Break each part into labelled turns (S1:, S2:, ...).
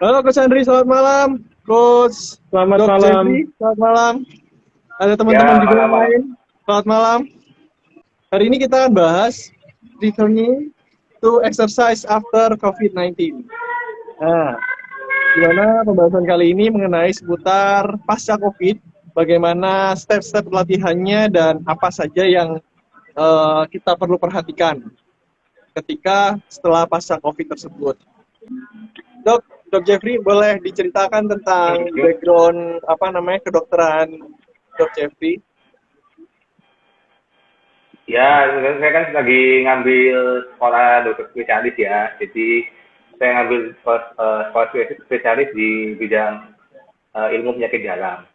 S1: Halo Coach Andri, selamat malam. Coach
S2: Selamat
S1: Dok
S2: malam.
S1: Jeffrey, selamat malam. Ada teman-teman
S3: Ya,
S1: juga yang
S3: malam-malam.
S1: lain. Selamat malam. Hari ini kita akan bahas returning to exercise after COVID-19. Nah, gimana pembahasan kali ini mengenai seputar pasca COVID, bagaimana step-step latihannya dan apa saja yang kita perlu perhatikan ketika setelah pasca COVID tersebut. Dok, Dok Jeffrey, boleh diceritakan tentang background kedokteran Dok Jeffrey?
S3: Ya, saya kan lagi ngambil sekolah dokter spesialis ya. Jadi saya ngambil sekolah spesialis di bidang ilmu penyakit dalam.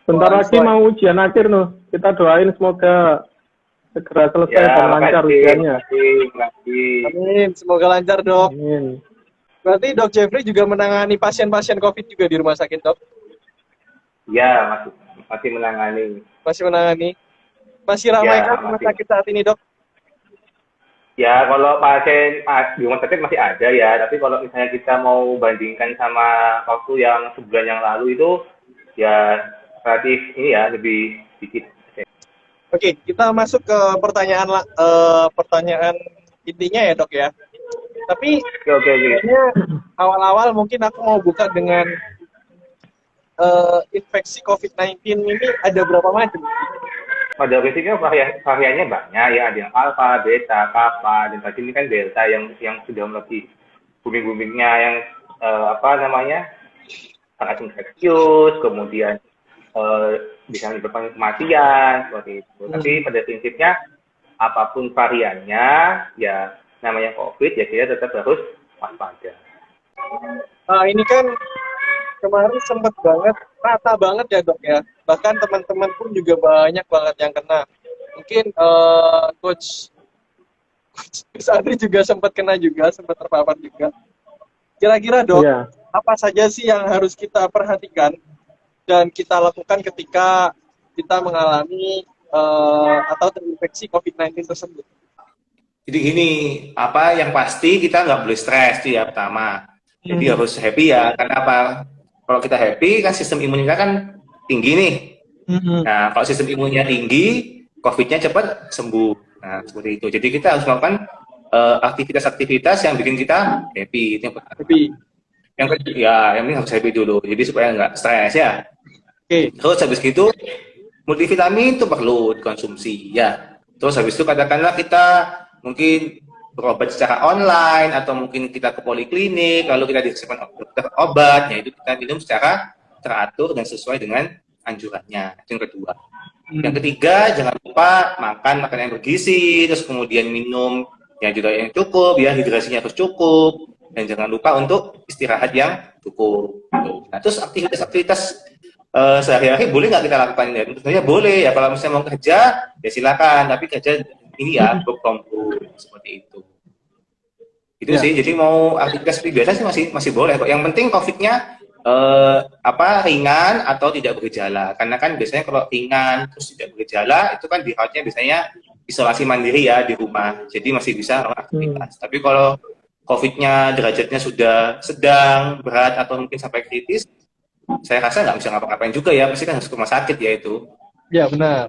S2: Bentar
S1: Wah,
S2: lagi mau ujian akhir nuh. Kita doain semoga segera selesai
S3: Ya,
S2: dan lancar ujiannya.
S3: makasih.
S1: amin. Semoga lancar, Dok.
S2: Amin.
S1: Berarti Dok Jeffrey juga menangani pasien-pasien COVID juga di rumah sakit, Dok?
S3: Ya, masih menangani.
S1: Masih menangani? Masih ramai
S3: Ya,
S1: kan rumah
S3: masih.
S1: sakit saat ini, Dok?
S3: Ya, kalau pasien di rumah sakit masih ada ya. Tapi kalau misalnya kita mau bandingkan sama waktu yang sebulan yang lalu itu, ya relatif ini ya lebih sedikit.
S1: Oke, kita masuk ke pertanyaan intinya ya, Dok ya. Tapi
S3: Oke.
S1: kayaknya awal-awal mungkin aku mau buka dengan infeksi COVID-19 ini ada berapa macam?
S3: Pada prinsipnya variannya banyak ya, ada yang alpha, beta, kappa, dan tadi ini kan delta yang sudah melebihi booming-boomingnya yang sangat infeksius, kemudian bisa menyebabkan kematian seperti itu. Tapi pada prinsipnya apapun variannya, ya namanya COVID ya kita tetap harus waspada.
S1: Ini kan kemarin sempat banget, rata banget ya dok ya. Bahkan teman-teman pun juga banyak banget yang kena. Mungkin Coach Andri juga sempat kena juga, sempat terpapar juga. Kira-kira dok,
S2: Iya.
S1: apa saja sih yang harus kita perhatikan dan kita lakukan ketika kita mengalami atau terinfeksi COVID-19 tersebut?
S4: Jadi gini, apa yang pasti kita nggak boleh stres itu ya pertama. Jadi harus happy ya. Karena apa? Kalau kita happy kan sistem imun kita kan tinggi nih. Nah kalau sistem imunnya tinggi, COVID-nya cepat sembuh. Nah seperti itu. Jadi kita harus melakukan aktivitas-aktivitas yang bikin kita happy. Itu yang pertama.
S1: Happy.
S4: Yang kedua, ya yang penting harus happy dulu. Jadi supaya nggak stres ya.
S1: Oke.
S4: Terus habis gitu multivitamin itu perlu dikonsumsi ya. Terus habis itu katakanlah kita mungkin berobat secara online atau mungkin kita ke poliklinik lalu kita dikasihkan dokter obat, ya itu kita minum secara teratur dan sesuai dengan anjurannya. Itu yang kedua. Yang ketiga, jangan lupa makan makanan yang bergizi, terus kemudian minum yang juga yang cukup, ya hidrasinya harus cukup, dan jangan lupa untuk istirahat yang cukup. Nah, terus aktivitas-aktivitas sehari-hari boleh nggak kita lakukan? Ya, tentunya boleh ya. Kalau misalnya mau kerja, ya silakan. Tapi kerja ini ya work from home seperti itu. Itu
S1: Ya.
S4: sih. Jadi mau aktivitas seperti biasa sih masih boleh. Yang penting COVID-nya ringan atau tidak bergejala. Karena kan biasanya kalau ringan terus tidak bergejala itu kan dirawatnya biasanya isolasi mandiri ya di rumah. Jadi masih bisa aktivitas. Tapi kalau COVID-nya derajatnya sudah sedang, berat atau mungkin sampai kritis, saya rasa nggak bisa ngapa-ngapain juga ya, pasti kan harus ke rumah sakit ya itu.
S1: Ya benar.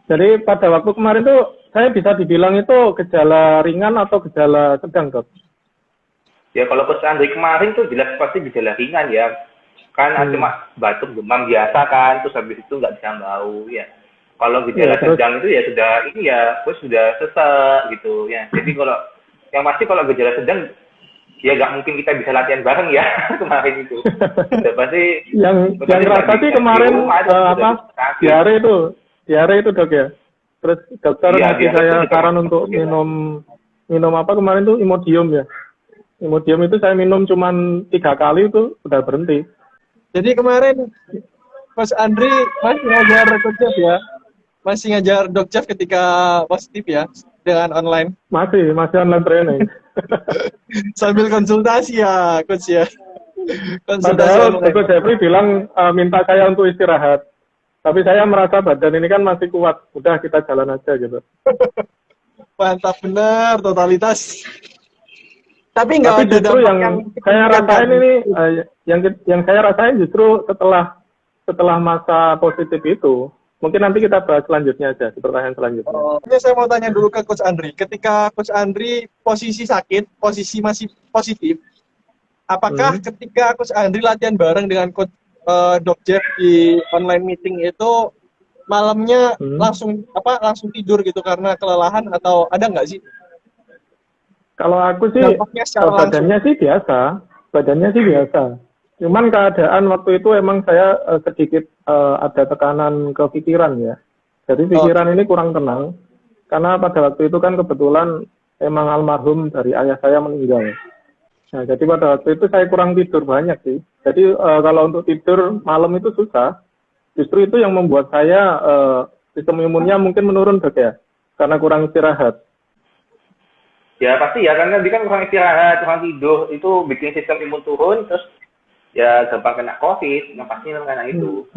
S2: Jadi pada waktu kemarin tuh saya bisa dibilang itu gejala ringan atau gejala sedang, Dok?
S3: Ya kalau Coach Andri kemarin tuh jelas pasti gejala ringan ya. Kan cuma batuk demam biasa kan, terus habis itu nggak bisa bau ya. Kalau gejala sedang itu ya sudah ini ya, terus sudah sesek gitu ya. Jadi kalau yang pasti kalau gejala sedang ya nggak mungkin kita bisa latihan bareng ya kemarin itu. Sudah pasti
S2: yang rasa sih kemarin diare itu dok ya. Terus dokter ngasih saya saran untuk minum apa kemarin tuh Imodium ya. Imodium itu saya minum cuman 3 kali itu udah berhenti.
S1: Jadi kemarin Mas Andri masih ngajar Coach Jeff ya? Masih ngajar Dok Jeff ketika positif ya? Dengan online?
S2: Masih online training.
S1: Sambil konsultasi ya Coach ya?
S2: Padahal Coach Jeffrey bilang minta saya untuk istirahat. Tapi saya merasa badan ini kan masih kuat. Udah kita jalan aja gitu.
S1: Mantap benar, totalitas. Tapi nggak
S2: Tapi
S1: ada
S2: justru
S1: dampak
S2: yang saya rasain ini, yang saya rasain justru setelah masa positif itu. Mungkin nanti kita bahas selanjutnya aja, di pertanyaan selanjutnya.
S1: Ini saya mau tanya dulu ke Coach Andri. Ketika Coach Andri posisi sakit, posisi masih positif, apakah ketika Coach Andri latihan bareng dengan Coach Dok Jeff di online meeting itu malamnya langsung tidur gitu karena kelelahan atau ada nggak sih?
S2: Kalau aku sih
S1: Dampaknya secara
S2: badannya sih biasa. Cuman keadaan waktu itu emang saya sedikit ada tekanan ke pikiran ya. Jadi pikiran ini kurang tenang karena pada waktu itu kan kebetulan emang almarhum dari ayah saya meninggal. Nah, jadi pada waktu itu saya kurang tidur banyak sih. Jadi kalau untuk tidur malam itu susah. Justru itu yang membuat saya sistem imunnya mungkin menurun Dok ya, karena kurang istirahat.
S3: Ya pasti ya, karena dia kan kurang istirahat, kurang tidur, itu bikin sistem imun turun, terus ya gampang kena COVID, yang pastinya karena itu.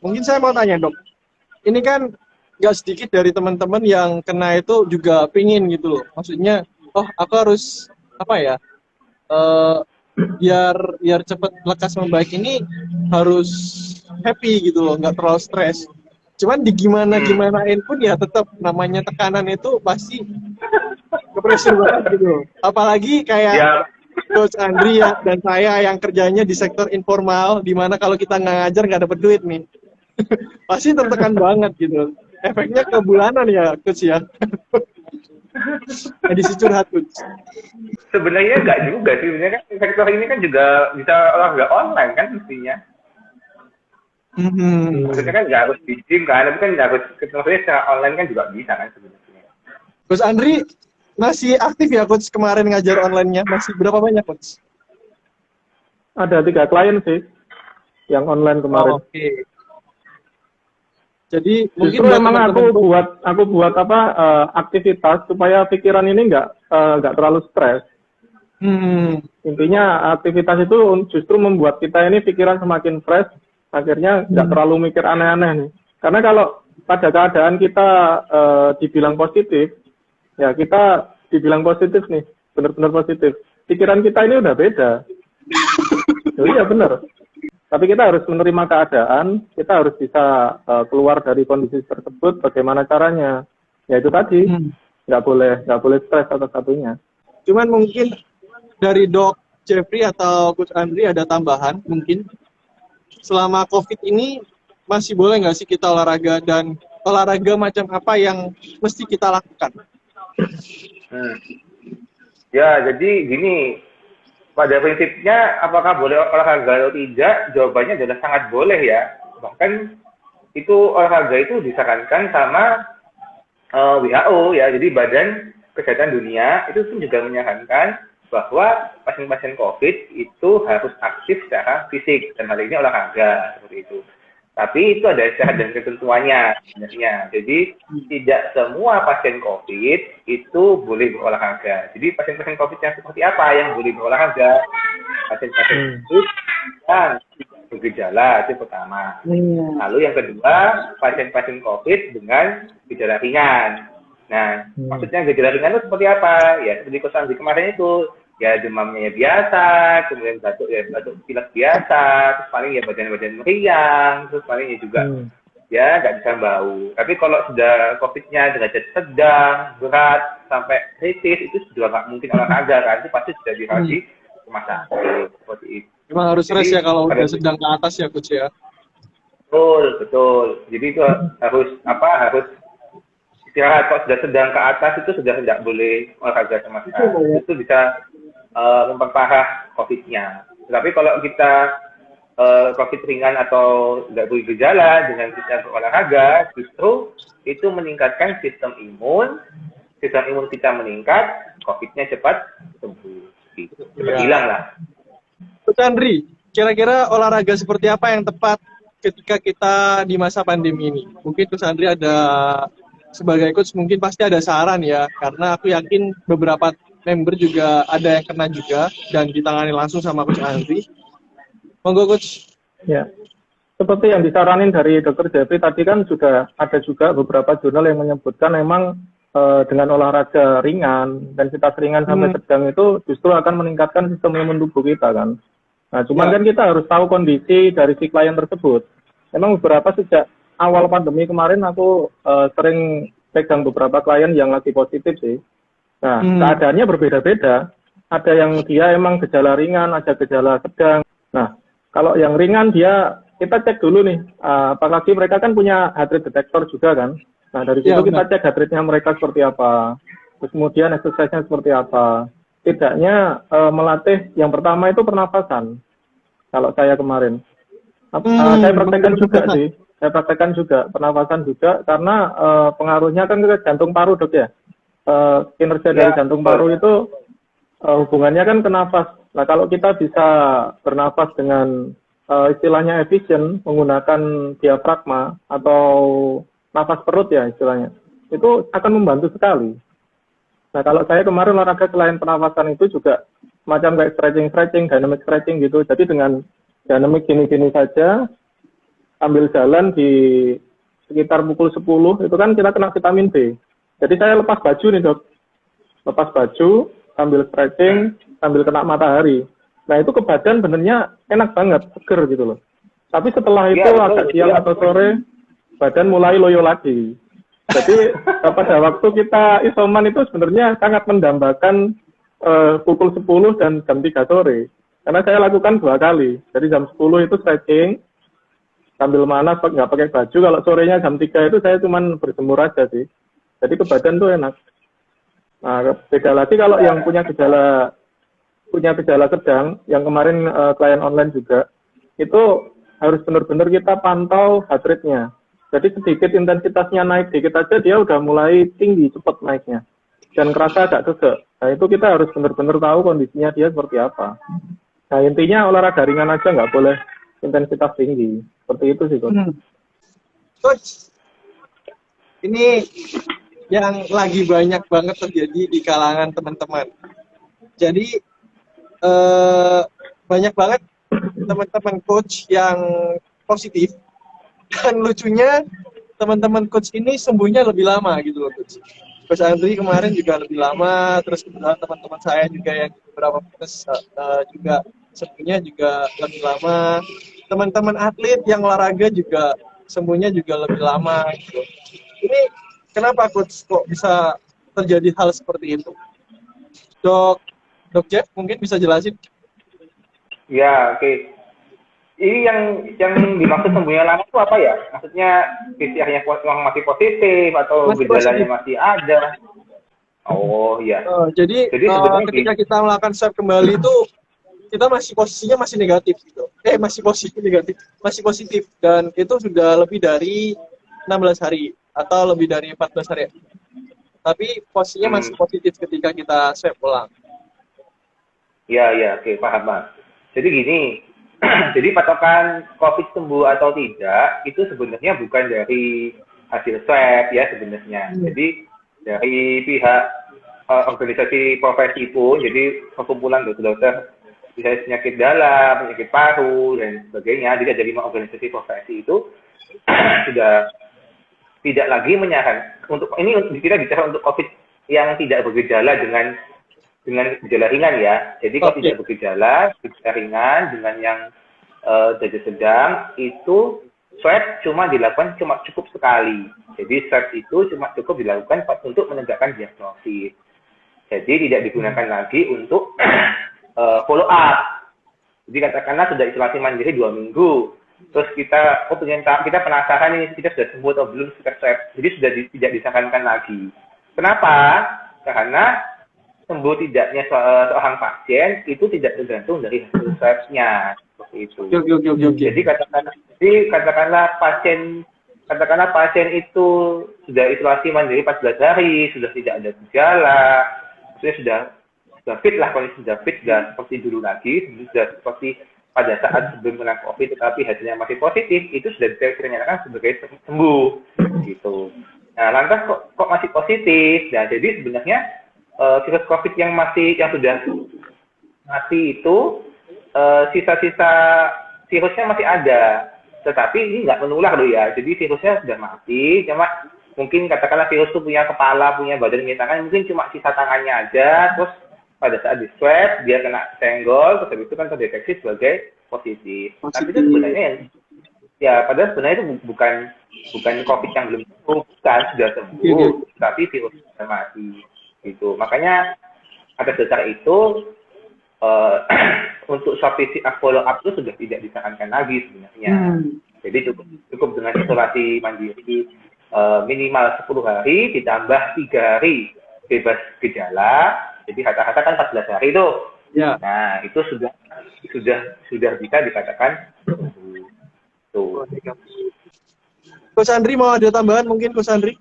S1: Mungkin saya mau tanya Dok, ini kan nggak sedikit dari teman-teman yang kena itu juga pingin gitu loh. Maksudnya, aku harus biar cepat lekas membaik ini harus happy gitu loh, nggak terlalu stres. Cuman gimanain pun ya tetap namanya tekanan itu pasti ke-pressure banget gitu. Apalagi kayak Coach Andri ya, dan saya yang kerjanya di sektor informal, di mana kalau kita nggak ngajar nggak dapet duit nih. Pasti tertekan banget gitu. Efeknya ke bulanan ya, Coach ya. Edisi curhat, Coach.
S3: Sebenarnya nggak juga sih, sebenarnya kan sektor ini kan juga bisa olahraga online kan mestinya. Maksudnya kan nggak harus di gym kan, tapi kan nggak harus maksudnya secara online kan juga bisa kan sebenarnya.
S1: Coach Andri masih aktif ya Coach kemarin ngajar online-nya? Masih berapa banyak Coach?
S2: Ada 3 klien sih yang online kemarin.
S1: Oke. Jadi
S2: justru
S1: mungkin
S2: memang aku buat aktivitas supaya pikiran ini nggak terlalu stres. Intinya aktivitas itu justru membuat kita ini pikiran semakin fresh, akhirnya nggak terlalu mikir aneh-aneh nih. Karena kalau pada keadaan kita dibilang positif, ya kita dibilang positif nih, benar-benar positif. Pikiran kita ini udah beda. Iya benar. Tapi kita harus menerima keadaan, kita harus bisa keluar dari kondisi tersebut. Bagaimana caranya? Ya itu tadi, nggak boleh stres atas satunya.
S1: Cuman mungkin dari Dok Jeffrey atau Coach Andri ada tambahan mungkin selama COVID ini masih boleh nggak sih kita olahraga, dan olahraga macam apa yang mesti kita lakukan?
S3: Ya, jadi gini, pada prinsipnya apakah boleh olahraga atau tidak, jawabannya adalah sangat boleh ya. Bahkan itu olahraga itu disarankan sama WHO ya, jadi Badan Kesehatan Dunia itu pun juga menyarankan bahwa pasien-pasien COVID itu harus aktif secara fisik, dan hal ini olahraga seperti itu. Tapi itu ada syarat dan ketentuannya sebenarnya. Jadi tidak semua pasien COVID itu boleh berolahraga. Jadi pasien-pasien COVID yang seperti apa yang boleh berolahraga? Pasien-pasien COVID yang bergejala, itu pertama. Lalu yang kedua, pasien-pasien COVID dengan gejala ringan. Nah, maksudnya gejala ringan itu seperti apa? Ya seperti Coach kemarin itu, ya demamnya ya biasa, kemudian batuk pilek biasa, terus paling ya badan meriang, terus palingnya juga ya nggak bisa bau. Tapi kalau sudah COVID-nya derajat sedang, berat, sampai kritis, itu sudah nggak mungkin olahraga kan, itu pasti sudah dirawat di rumah sakit seperti itu.
S1: Memang harus rest ya kalau udah sedang ke atas ya Coach ya.
S3: Betul. Jadi itu harus istirahat. Kalau sudah sedang ke atas itu sudah tidak boleh olahraga sama sekali. Itu bisa memperparah COVID-nya. Tapi kalau kita COVID ringan atau tidak bergejala dengan kita berolahraga, justru itu meningkatkan sistem imun kita meningkat, COVID-nya cepat sembuh, cepat hilang lah.
S1: Coach Andri, kira-kira olahraga seperti apa yang tepat ketika kita di masa pandemi ini? Mungkin Coach Andri ada, sebagai coach mungkin pasti ada saran ya, karena aku yakin beberapa member juga ada yang kena juga dan ditangani langsung sama Coach Andri. Monggo Coach.
S2: Ya, seperti yang disaranin dari Dr. Jeffrey tadi kan sudah ada juga beberapa jurnal yang menyebutkan memang dengan olahraga ringan, intensitas ringan sampai sedang itu justru akan meningkatkan sistem imun tubuh kita kan. Nah, cuman kan kita harus tahu kondisi dari si klien tersebut. Memang beberapa sejak awal pandemi kemarin aku sering pegang beberapa klien yang lagi positif sih. Nah, keadaannya berbeda-beda. Ada yang dia emang gejala ringan, ada gejala sedang. Nah, kalau yang ringan kita cek dulu nih, apalagi mereka kan punya heart rate detector juga kan. Nah, dari situ kita cek heart rate-nya mereka seperti apa. Terus kemudian exercise-nya seperti apa. Tidaknya melatih yang pertama itu pernapasan. Kalau saya kemarin. Saya praktekkan juga sih. Saya praktekkan juga pernapasan juga karena pengaruhnya kan ke jantung paru, Dok ya. Kinerja dari jantung paru itu hubungannya kan ke nafas. Nah, kalau kita bisa bernafas dengan istilahnya efisien, menggunakan diafragma atau nafas perut ya istilahnya, itu akan membantu sekali. Nah, kalau saya kemarin olahraga selain pernafasan itu juga macam kayak stretching, dynamic stretching gitu. Jadi dengan dynamic gini-gini saja, ambil jalan di sekitar pukul 10, itu kan kita kena vitamin B. Jadi saya lepas baju nih, Dok. Lepas baju, sambil stretching, sambil kena matahari. Nah, itu ke badan benernya enak banget, seger gitu loh. Tapi setelah itu agak siang atau sore, badan mulai loyo lagi. Jadi pada waktu kita isoman itu sebenarnya sangat mendambakan pukul 10 dan jam 3 sore. Karena saya lakukan 2 kali. Jadi jam 10 itu stretching, sambil manas, nggak pakai baju. Kalau sorenya jam 3 itu saya cuma berjemur aja sih. Jadi ke badan tuh enak. Nah, beda lagi kalau yang punya gejala sedang, yang kemarin klien online juga, itu harus benar-benar kita pantau heart rate-nya. Jadi sedikit intensitasnya naik dikit aja, dia udah mulai tinggi, cepat naiknya. Dan kerasa agak gegek. Nah, itu kita harus benar-benar tahu kondisinya dia seperti apa. Nah, intinya olahraga ringan aja, nggak boleh intensitas tinggi. Seperti itu sih, Coach.
S1: Coach, ini yang lagi banyak banget terjadi di kalangan teman-teman. Jadi banyak banget teman-teman coach yang positif, dan lucunya teman-teman coach ini sembuhnya lebih lama gitu loh, Coach. Coach Andri kemarin juga lebih lama, terus teman-teman saya juga yang beberapa fitness juga sembuhnya juga lebih lama. Teman-teman atlet yang olahraga juga sembuhnya juga lebih lama gitu. Ini kenapa Coach kok bisa terjadi hal seperti itu? Dok Jeff mungkin bisa jelasin?
S3: Ya, oke. Ini yang dimaksud sembuhnya lama itu apa ya? Maksudnya PCR-nya masih positif atau gejalanya masih ada? Oh iya.
S1: Jadi ketika kita melakukan swab kembali itu kita posisinya masih negatif gitu. Masih positif dan itu sudah lebih dari 16 hari atau lebih dari 14 hari. Tapi posisinya masih positif ketika kita swab ulang.
S3: Iya, oke, paham. Jadi gini, jadi patokan COVID sembuh atau tidak itu sebenarnya bukan dari hasil swab ya sebenarnya. Jadi dari pihak organisasi profesi pun, jadi perkumpulan dokter-dokter bisa penyakit dalam, penyakit paru dan sebagainya. Jadi dari organisasi profesi itu sudah tidak lagi menyarankan untuk ini kita bicara untuk COVID yang tidak bergejala dengan gejala ringan ya. Jadi kalau tidak bergejala ringan dengan yang derajat sedang itu swab cuma dilakukan cukup sekali. Jadi swab itu cuma cukup dilakukan untuk menegakkan diagnosis. Jadi tidak digunakan lagi untuk follow up. Jadi katakanlah sudah isolasi mandiri 2 minggu, terus kita kita penasaran ini kita sudah sembuh atau belum kita swab. Jadi sudah tidak disarankan lagi. Kenapa? Karena sembuh tidaknya seorang pasien itu tidak tergantung dari hasil swab-nya seperti itu. Jadi katakanlah pasien itu sudah isolasi mandiri 14 hari, sudah tidak ada gejala, sudah fit lah, kondisi sudah fit, sudah seperti dulu lagi, sudah seperti pada saat sebelum kena COVID tetapi hasilnya masih positif, itu sudah dinyatakan sebagai sembuh gitu. Nah, lantas kok masih positif? Nah, jadi sebenarnya virus COVID yang sudah mati itu sisa-sisa virusnya masih ada, tetapi ini nggak menular loh ya. Jadi virusnya sudah mati, cuma mungkin katakanlah virus itu punya kepala, punya badan, punya tangan, mungkin cuma sisa tangannya aja, terus pada saat di swab dia kena senggol, terus habis itu kan terdeteksi sebagai positif. Tapi itu sebenarnya ya padahal sebenarnya itu bukan COVID yang belum sembuh, bukan sudah sembuh, tapi virus sudah mati gitu. Makanya atas dasar itu untuk swab PCR follow up itu sudah tidak disarankan lagi sebenarnya. Jadi cukup dengan isolasi mandiri minimal 10 hari ditambah 3 hari bebas gejala. Jadi kata-kata kan 14 hari itu.
S1: Ya.
S3: Nah, itu sudah bisa dikatakan tuh.
S1: Coach Andri mau ada tambahan mungkin, Coach Andri?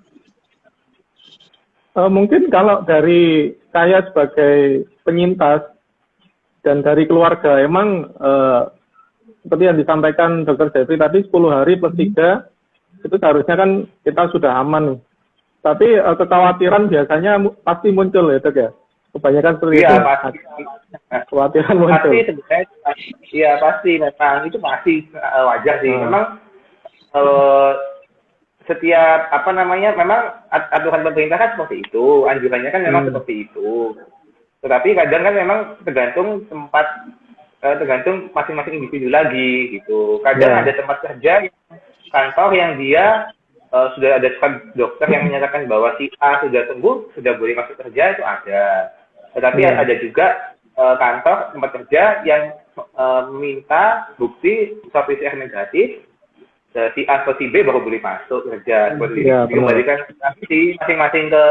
S2: Mungkin kalau dari saya sebagai penyintas dan dari keluarga, emang seperti yang disampaikan Dr. Jeffrey tadi, 10 hari plus 3, itu seharusnya kan kita sudah aman nih. Tapi kekhawatiran biasanya pasti muncul ya, Dok ya? Kebanyakan seperti itu.
S3: Iya, pasti.
S2: Kekhawatiran muncul.
S3: Pasti sebenarnya, iya pasti, memang itu pasti wajar sih. Memang setiap memang aturan pemerintah kan seperti itu, anjurannya kan memang seperti itu. Tetapi kadang kan memang tergantung masing-masing individu lagi gitu. Kadang ada tempat kerja, kantor yang dia sudah ada dokter yang menyatakan bahwa si A sudah sembuh, sudah boleh masuk kerja, itu ada. Tetapi ada juga kantor tempat kerja yang meminta bukti swab PCR negatif, si A atau si B baru boleh masuk kerja. Dikembalikan masing-masing ke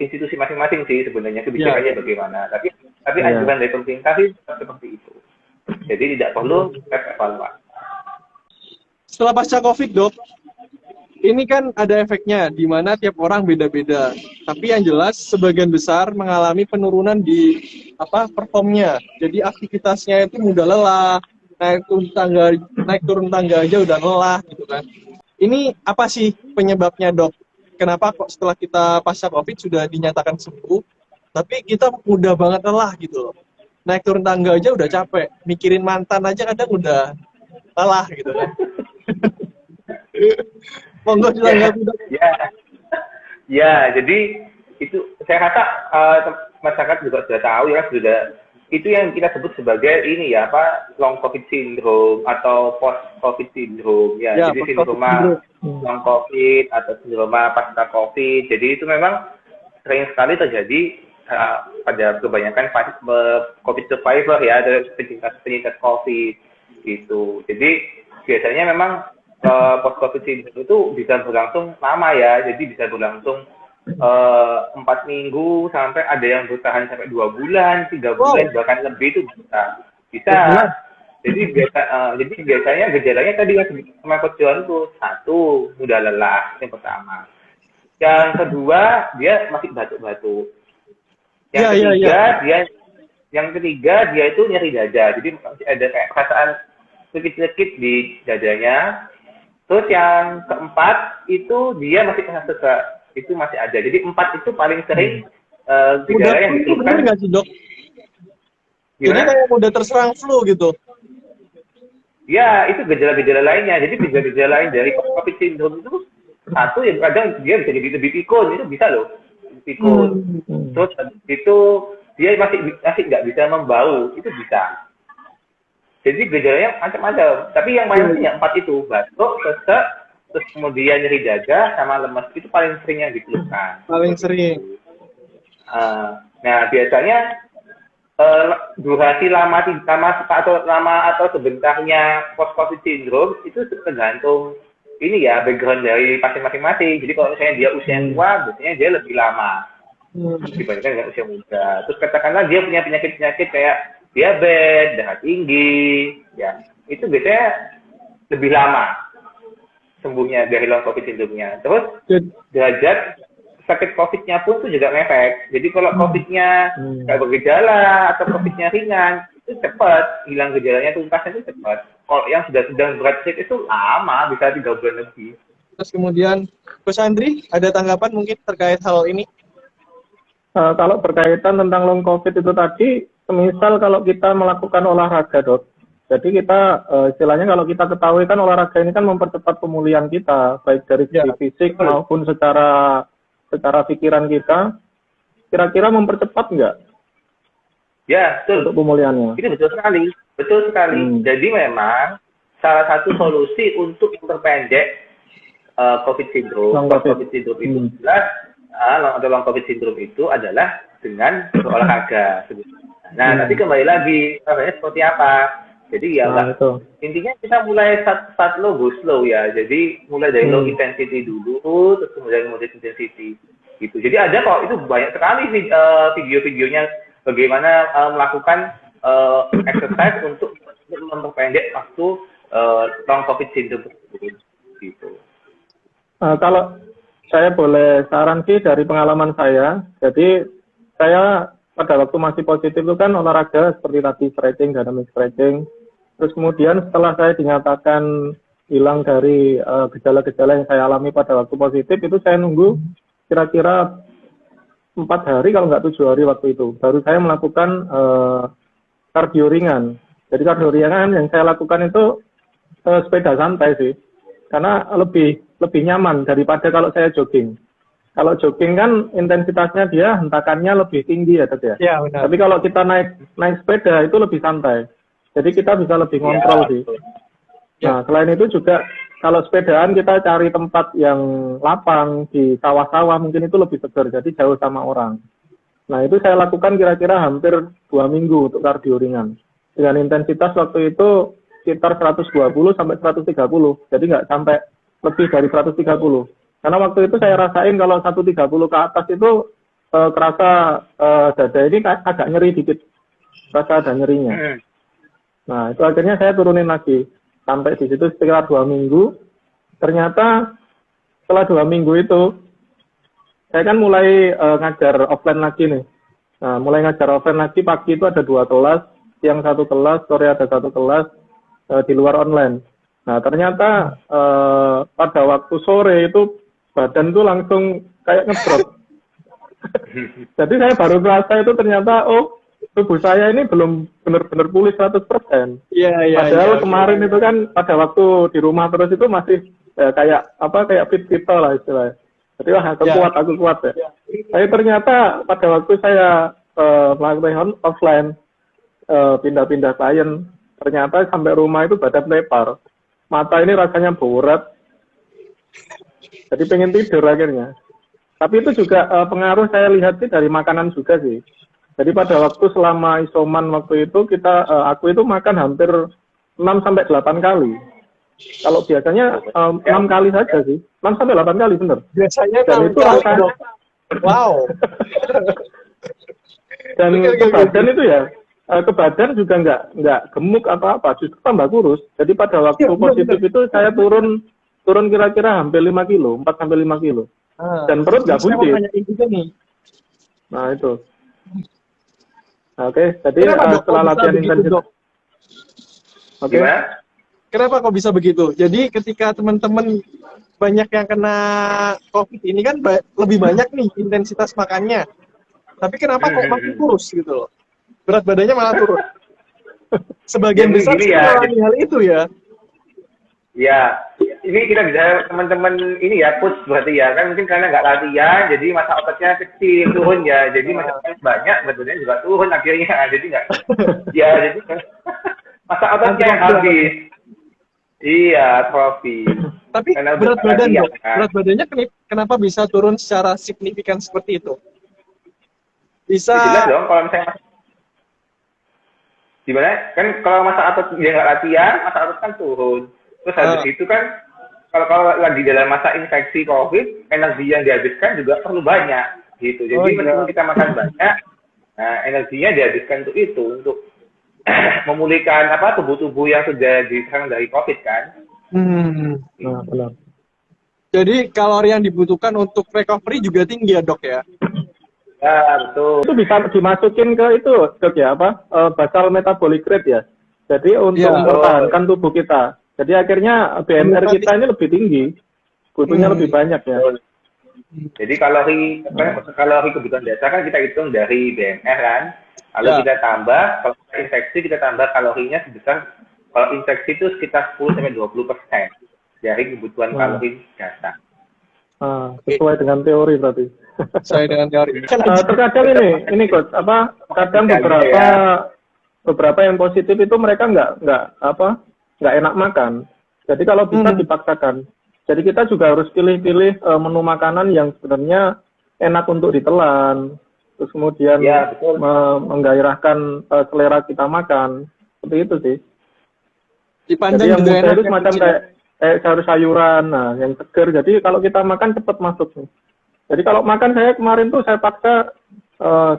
S3: institusi masing-masing sih sebenarnya kebijakannya bagaimana. Tapi anjuran dari pemerintah sih seperti itu. Jadi tidak perlu evaluasi.
S1: Setelah pasca COVID, Dok, ini kan ada efeknya, di mana tiap orang beda-beda. Tapi yang jelas, sebagian besar mengalami penurunan di performnya. Jadi aktivitasnya itu mudah lelah, naik turun tangga aja udah lelah, gitu kan. Ini apa sih penyebabnya, Dok? Kenapa kok setelah kita pasca COVID sudah dinyatakan sembuh, tapi kita mudah banget lelah gitu loh. Naik turun tangga aja udah capek, mikirin mantan aja kadang udah lelah gitu kan. Monggo silahkan.
S3: Ya, jadi itu saya rasa masyarakat juga sudah tahu ya, itu yang kita sebut sebagai ini ya, long COVID syndrome atau post COVID syndrome ya. Jadi sindroma long COVID atau sindroma pasca COVID. Jadi itu memang sering sekali terjadi pada kebanyakan COVID survivor ya, ada penyintas COVID gitu. Jadi biasanya memang post COVID syndrome itu bisa berlangsung lama ya, jadi bisa berlangsung 4 minggu sampai ada yang bertahan sampai 2 bulan, 3 bulan bahkan lebih itu bisa. Jadi biasanya gejalanya tadi yang sama Coach John tuh, 1 mudah lelah yang pertama, yang kedua dia masih batuk-batuk, yang ketiga dia itu nyeri dada, jadi masih ada kayak perasaan sedikit-sedikit di dadanya. Terus yang keempat itu dia masih kena sesak, itu masih ada. Jadi 4 itu paling sering gejala yang dikeluhkan.
S1: Benar nggak sih, Dok? Jadi kayak udah terserang flu gitu.
S3: Ya, itu gejala-gejala lainnya. Jadi gejala-gejala lain dari COVID syndrome itu satu yang kadang dia bisa jadi lebih pikun, itu bisa loh, pikun. Terus itu dia masih nggak bisa membau, itu bisa. Jadi gejalanya macam-macam. Tapi yang paling sering 4 itu, batuk, sesak, terus kemudian nyeri dada sama lemas, itu paling sering yang dikeluhkan.
S1: Paling sering.
S3: Nah, biasanya durasi lama atau sebentarnya post COVID syndrome itu tergantung ini ya, background dari pasien masing-masing. Jadi kalau misalnya dia usia tua, biasanya dia lebih lama dibandingkan dengan usia muda. Terus katakanlah dia punya penyakit-penyakit kayak diabetes, darah tinggi, ya itu biasanya lebih lama sembuhnya dari long COVID syndrome-nya. Terus derajat sakit COVID-nya pun itu juga ngefek. Jadi kalau COVID-nya nggak bergejala atau COVID-nya ringan, itu cepat hilang gejalanya, tuntasnya itu cepat. Kalau yang sudah sedang berat itu lama, bisa 3 bulan lebih.
S1: Terus kemudian, Coach Andri, ada tanggapan mungkin terkait hal ini?
S2: Kalau berkaitan tentang long COVID itu tadi, semisal kalau kita melakukan olahraga, Dok, Jadi kita istilahnya kalau kita ketahui kan olahraga ini kan mempercepat pemulihan kita, baik dari segi fisik maupun secara pikiran kita. Kira-kira mempercepat nggak?
S3: Ya, betul.
S2: Untuk pemulihannya.
S3: Itu betul sekali. Betul sekali. Jadi memang salah satu solusi untuk memperpendek COVID syndrome. COVID syndrome itu adalah long COVID syndrome itu adalah dengan berolahraga. Nah, nanti kembali lagi seperti apa? Jadi ya intinya kita mulai start low go slow ya. Jadi mulai dari low intensity dulu, terus kemudian moderate intensity gitu. Jadi ada kok itu banyak sekali video-videonya bagaimana melakukan exercise untuk memperpendek waktu long COVID syndrome gitu.
S2: Kalau saya boleh saran sih dari pengalaman saya, jadi saya pada waktu masih positif itu kan olahraga seperti tadi stretching, dynamic stretching. Terus kemudian setelah saya dinyatakan hilang dari gejala-gejala yang saya alami pada waktu positif, itu saya nunggu kira-kira 4 hari kalau nggak 7 hari waktu itu. Baru saya melakukan kardio ringan. Jadi kardio ringan yang saya lakukan itu sepeda santai sih. Karena lebih nyaman daripada kalau saya jogging. Kalau jogging kan intensitasnya dia hentakannya lebih tinggi ya, Ted ya.
S1: Iya, benar.
S2: Tapi kalau kita naik sepeda itu lebih santai. Jadi kita bisa lebih kontrol sih. Nah, selain itu juga kalau sepedaan kita cari tempat yang lapang di sawah-sawah mungkin itu lebih segar. Jadi jauh sama orang. Nah, itu saya lakukan kira-kira hampir 2 minggu untuk kardio ringan. Dengan intensitas waktu itu sekitar 120 sampai 130. Jadi nggak sampai lebih dari 130. Karena waktu itu saya rasain kalau 130 ke atas itu kerasa dada ini agak nyeri dikit. Rasa ada nyerinya. Nah, itu akhirnya saya turunin lagi. Sampai di situ sekitar 2 minggu. Ternyata setelah 2 minggu itu, saya kan mulai ngajar offline lagi nih. Nah, mulai ngajar offline lagi, pagi itu ada 2 kelas, siang 1 kelas, sore ada 1 kelas, di luar online. Nah, ternyata pada waktu sore itu badan tuh langsung kayak ngedrop. Jadi saya baru merasa itu ternyata, tubuh saya ini belum benar-benar pulih 100%. Padahal kemarin itu kan pada waktu di rumah terus itu masih kayak fit-fit lah istilahnya. Jadi aku kuat ya. Tapi ternyata pada waktu saya melakukan offline, pindah-pindah klien, ternyata sampai rumah itu badan lepar. Mata ini rasanya berat. Jadi pengen tidur akhirnya. Tapi itu juga pengaruh saya lihat sih dari makanan juga sih. Jadi pada waktu selama isoman waktu itu aku itu makan hampir 6-8 kali. Kalau biasanya 6 kali saja sih. 6-8 kali bener.
S1: Biasanya
S2: dan itu rasanya
S1: wow.
S2: Dan ke badan itu ya, ke badan juga nggak gemuk atau apa, justru tambah kurus. Jadi pada waktu positif itu saya turun kira-kira hampir 5 kilo, 4-5 kilo. Dan perut nggak buncit. Nah itu. Oke, jadi setelah latihan intensif. Oke.
S1: Kenapa kok bisa begitu? Jadi ketika teman-teman banyak yang kena COVID ini kan lebih banyak nih intensitas makannya. Tapi kenapa kok makin kurus gitu loh? Berat badannya malah turun. Sebagian besar mengalami hal itu ya.
S3: Ya, ini kita bisa teman-teman ini ya push berarti ya kan mungkin karena nggak latihan jadi masa ototnya kecil turun ya jadi masa ototnya banyak badannya juga turun akhirnya jadi nggak ya jadi masa ototnya yang habis iya trofi.
S1: Tapi berat badannya kenapa bisa turun secara signifikan seperti itu? Bisa
S3: jelas dong kalau misalnya gimana kan kalau masa otot dia nggak latihan masa otot kan turun. Terus habis itu kan, kalau lagi dalam masa infeksi COVID, energi yang dihabiskan juga perlu banyak, gitu. Jadi meskipun kita makan banyak, nah energinya dihabiskan untuk memulihkan tubuh-tubuh yang sudah diserang dari COVID kan.
S2: Nah, benar.
S1: Jadi kalori yang dibutuhkan untuk recovery juga tinggi ya dok ya?
S3: Ya betul.
S2: Itu bisa dimasukin ke itu, dok ya basal metabolic rate ya. Jadi untuk mempertahankan tubuh kita. Jadi akhirnya BMR kita ini lebih tinggi, butuhnya lebih banyak ya.
S3: Jadi kalori kebutuhan dasar kan kita hitung dari BMR kan, lalu kita tambah kalau infeksi kita tambah kalorinya sebesar Kalau infeksi itu sekitar 10-20% dari kebutuhan kalori dasar.
S2: Sesuai dengan teori berarti.
S1: Sesuai dengan teori.
S2: Terkadang ini coach, kadang beberapa yang positif itu mereka nggak enak makan. Jadi kalau bisa dipaksakan. Jadi kita juga harus pilih-pilih menu makanan yang sebenarnya enak untuk ditelan. Terus kemudian menggairahkan selera kita makan. Seperti itu sih.
S1: Dipandang
S2: jadi yang
S1: juga
S2: mudah
S1: enak
S2: itu semacam kayak sayur-sayuran, yang seger. Jadi kalau kita makan cepat masuk nih. Jadi kalau makan saya kemarin tuh saya paksa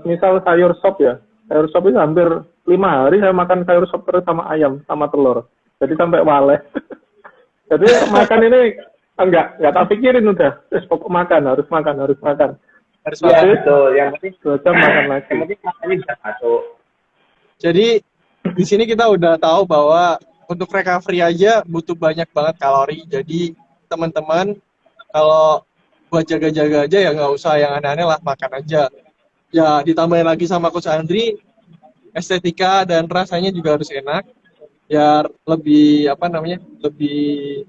S2: misal sayur sop ya. Sayur sop itu hampir 5 hari saya makan sayur sop terus sama ayam, sama telur. Jadi sampai waleh. Jadi makan ini enggak tak pikirin udah. Terus pokok harus makan.
S3: Harus betul. Yang penting
S2: 2 jam makan lagi.
S3: Yang penting makannya bisa masuk.
S1: Jadi di sini kita udah tahu bahwa untuk recovery aja butuh banyak banget kalori. Jadi teman-teman kalau buat jaga-jaga aja ya nggak usah yang aneh-aneh lah, makan aja. Ya ditambahin lagi sama Coach Andri, estetika dan rasanya juga harus enak. Biar lebih lebih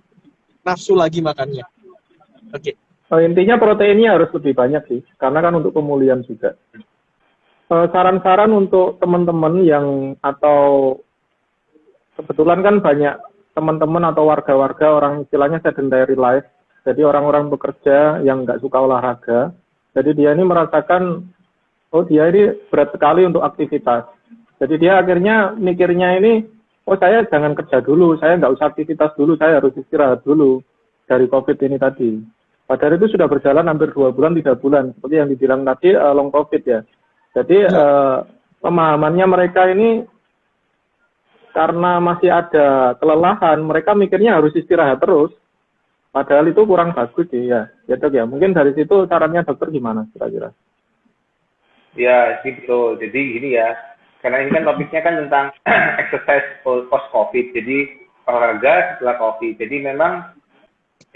S1: nafsu lagi makannya. Oke.
S2: Intinya proteinnya harus lebih banyak sih, karena kan untuk pemulihan juga. Saran-saran untuk teman-teman yang atau kebetulan kan banyak teman-teman atau warga-warga orang istilahnya sedentary life, jadi orang-orang bekerja yang nggak suka olahraga, jadi dia ini merasakan, dia ini berat sekali untuk aktivitas. Jadi dia akhirnya mikirnya ini, saya jangan kerja dulu, saya nggak usah aktivitas dulu, saya harus istirahat dulu dari COVID ini tadi. Padahal itu sudah berjalan hampir 2 bulan, 3 bulan, seperti yang dibilang tadi long COVID ya. Jadi pemahamannya mereka ini karena masih ada kelelahan, mereka mikirnya harus istirahat terus. Padahal itu kurang bagus sih ya. Ya dok ya, mungkin dari situ sarannya dokter gimana kira-kira?
S3: Ya, sih betul. Jadi gini ya, karena ini kan topiknya kan tentang exercise post COVID. Jadi olahraga setelah COVID. Jadi memang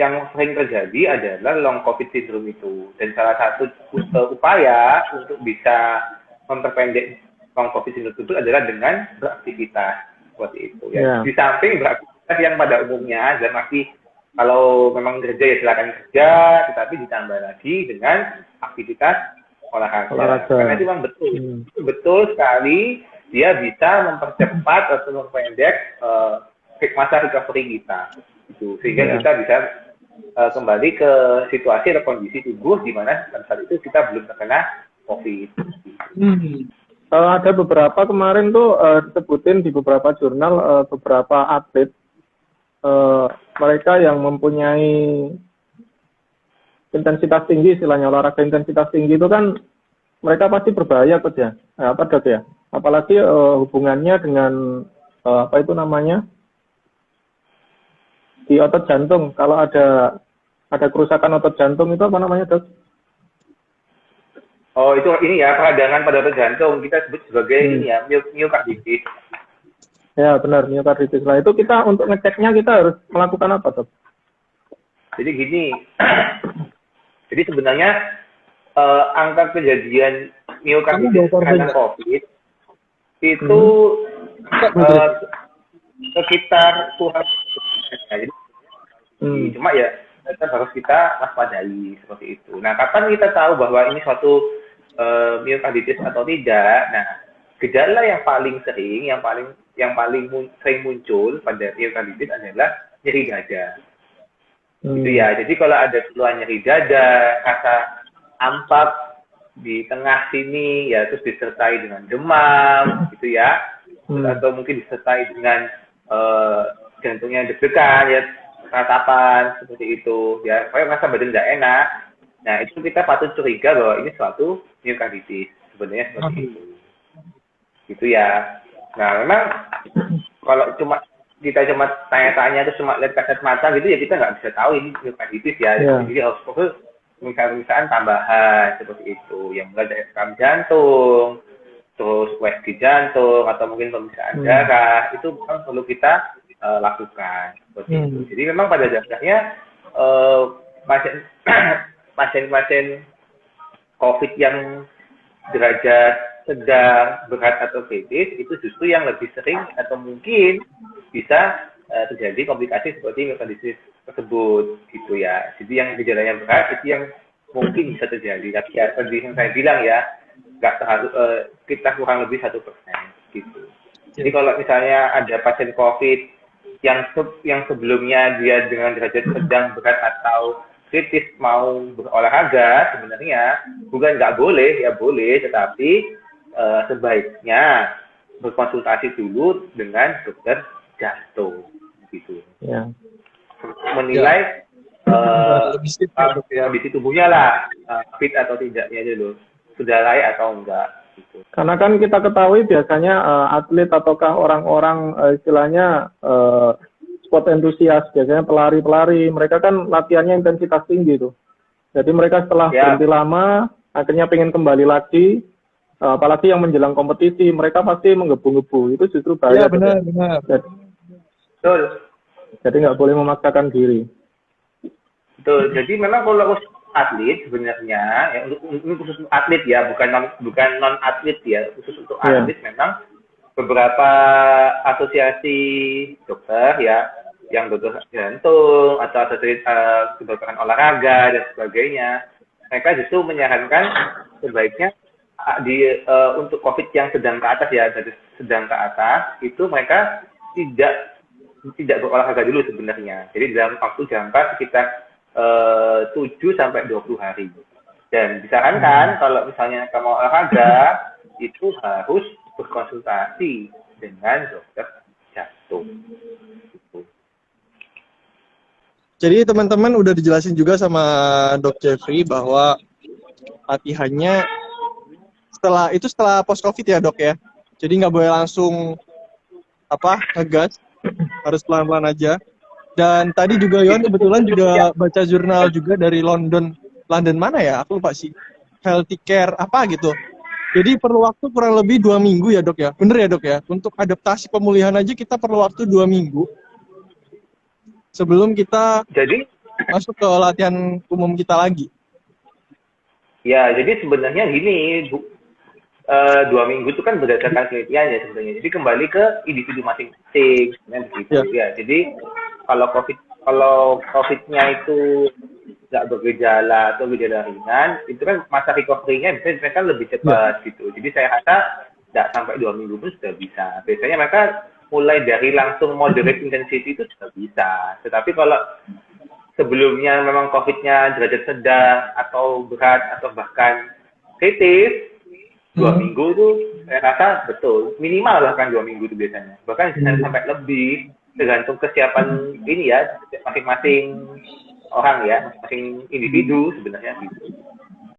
S3: yang sering terjadi adalah long COVID syndrome itu. Dan salah satu upaya untuk bisa memperpendek long COVID syndrome itu adalah dengan beraktivitas. Seperti itu ya. Di samping beraktivitas yang pada umumnya dan masih kalau memang kerja ya silakan kerja, tetapi ditambah lagi dengan aktivitas olahraga. Karena itu memang betul sekali dia bisa mempercepat atau memperpendek masa recovery kita. Gitu. Sehingga kita bisa kembali ke situasi atau kondisi tubuh di mana saat itu kita belum terkena COVID.
S2: Ada beberapa kemarin tuh disebutin di beberapa jurnal beberapa atlet mereka yang mempunyai intensitas tinggi, istilahnya olahraga intensitas tinggi itu kan mereka pasti berbahaya Coach ya. Dok ya? Apalagi hubungannya dengan di otot jantung. Kalau ada kerusakan otot jantung itu apa namanya Dok?
S3: Oh, itu ini ya, peradangan pada otot jantung. Kita sebut sebagai ini ya, myokarditis.
S2: Ya, benar, myokarditis. Nah, itu kita untuk ngeceknya kita harus melakukan apa, Dok?
S3: Jadi gini. Jadi sebenarnya angka kejadian myokarditis karena COVID itu sekitar 200%. Jadi, cuma ya tetap harus kita waspadai seperti itu. Nah, kapan kita tahu bahwa ini suatu myokarditis atau tidak? Nah, gejala yang paling sering, yang paling sering muncul pada myokarditis adalah nyeri dada. Gitu ya. Jadi kalau ada keluhan nyeri dada, rasa ampak di tengah sini, ya terus disertai dengan demam, gitu ya, atau mungkin disertai dengan jantungnya deg-degan, ya ratapan seperti itu, ya, kayak merasa badan nggak enak. Nah, itu kita patut curiga bahwa ini suatu myokarditis, sebenarnya seperti itu, gitu ya. Nah, memang kalau kita cuma tanya-tanya terus cuma lihat kasat mata gitu ya kita nggak bisa tahu ini myokarditis ya. Jadi harus fokus pemeriksaan tambahan seperti itu, yang mulai dari rekam jantung, terus USG jantung atau mungkin pemeriksaan darah itu memang perlu kita lakukan seperti itu. Jadi memang pada dasarnya pasien-pasien COVID yang derajat sedang, berat atau kritis itu justru yang lebih sering atau mungkin bisa terjadi komplikasi seperti myokarditis tersebut gitu ya. Jadi yang gejalanya berat itu yang mungkin bisa terjadi. Tapi ya seperti yang saya bilang ya, nggak terlalu kita kurang lebih 1% gitu. Jadi kalau misalnya ada pasien COVID yang sebelumnya dia dengan derajat sedang, berat atau kritis mau berolahraga, sebenarnya bukan nggak boleh, ya boleh, tetapi sebaiknya berkonsultasi dulu dengan dokter jantung gitu.
S2: Ya.
S3: Menilai kondisi tubuhnya lah, fit atau tidaknya dulu, sudah layak atau enggak gitu.
S2: Karena kan kita ketahui biasanya atlet ataukah orang-orang istilahnya sport entusias, biasanya pelari-pelari, mereka kan latihannya intensitas tinggi tuh. Jadi mereka setelah berhenti lama, akhirnya pengen kembali lagi, apalagi yang menjelang kompetisi, mereka pasti menggebu-gebu. Itu justru bahaya.
S1: Iya, benar.
S3: Betul.
S2: Jadi nggak boleh memaksakan diri.
S3: Betul. Jadi memang kalau atlet sebenarnya, ya, untuk khusus atlet ya, bukan non atlet ya, khusus untuk atlet memang beberapa asosiasi dokter ya, yang dokter jantung atau asosiasi kedokteran olahraga dan sebagainya, mereka justru menyarankan sebaiknya untuk COVID yang sedang ke atas ya, dari sedang ke atas itu mereka tidak berolahraga dulu sebenarnya. Jadi dalam waktu jangka sekitar 7 sampai 20 hari. Dan disarankan kalau misalnya kamu olahraga itu harus berkonsultasi dengan dokter jantung.
S1: Jadi teman-teman udah dijelasin juga sama Dok Jeffrey bahwa latihannya setelah post COVID ya dok ya. Jadi nggak boleh langsung ngegas, harus pelan-pelan aja. Dan tadi juga Yon kebetulan juga baca jurnal juga dari London mana ya? Aku lupa sih. Healthy Care apa gitu. Jadi perlu waktu kurang lebih 2 minggu ya dok ya. Bener ya dok ya? Untuk adaptasi pemulihan aja kita perlu waktu 2 minggu. Sebelum kita masuk ke latihan umum kita lagi. Ya,
S3: jadi sebenarnya gini, 2 minggu itu kan berdasarkan penelitian ya sebenarnya. Jadi kembali ke individu masing-masing, begitu ya. Jadi kalau COVID-nya itu nggak bergejala atau gejala ringan, itu kan masa recovery-nya bisa lebih cepat gitu. Jadi saya rasa nggak sampai 2 minggu pun sudah bisa. Biasanya mereka mulai dari langsung moderate intensity itu sudah bisa. Tetapi kalau sebelumnya memang COVID-nya derajat sedang atau berat atau bahkan kritis, 2 minggu itu saya rasa betul. Minimal lah kan 2 minggu itu biasanya. Bahkan bisa sampai lebih, tergantung kesiapan ini ya, masing-masing orang ya, masing-masing individu sebenarnya gitu.